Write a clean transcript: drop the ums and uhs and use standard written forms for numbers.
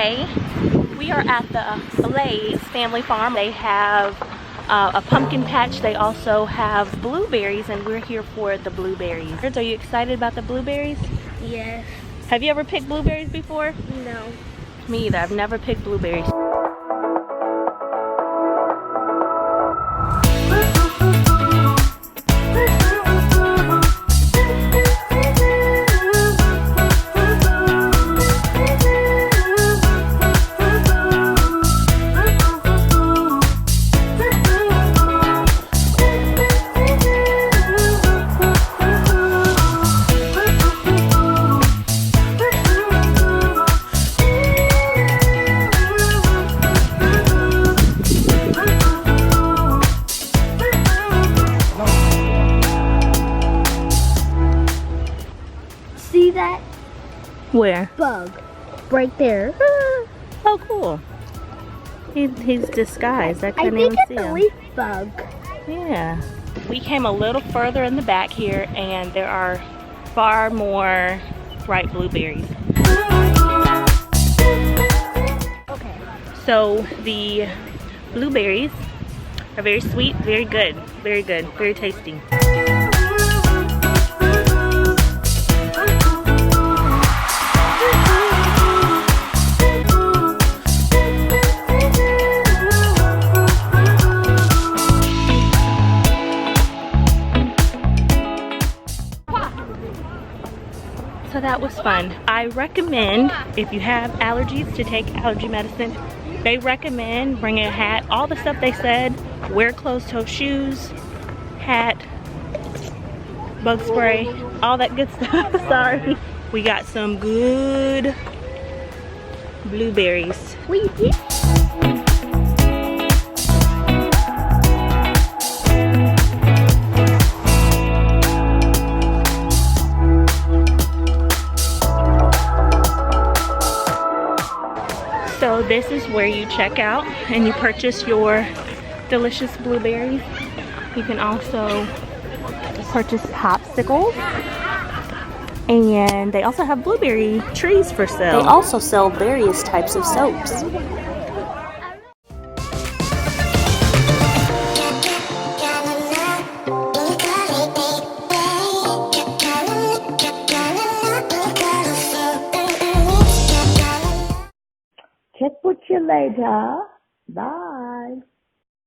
Today we are at the Blase Family Farm. They have a pumpkin patch. They also have blueberries, and we're here for the blueberries. Are you excited about the blueberries? Yes. Have you ever picked blueberries before? No. Me either. I've never picked blueberries. See that? Where? Bug. Right there. Oh, cool. He's disguised. I couldn't even see it's a him. leaf bug. Yeah. We came a little further in the back here, and there are far more ripe blueberries. Okay. So the blueberries are very sweet, very good, very tasty. So that was fun. I recommend, if you have allergies, to take allergy medicine. They recommend bringing a hat, all the stuff they said, wear closed-toe shoes, hat, bug spray, all that good stuff. Sorry. We got some good blueberries. We did. So this is where you check out and you purchase your delicious blueberries. You can also purchase popsicles, and they also have blueberry trees for sale. They also sell various types of soaps. Check with you later. Bye.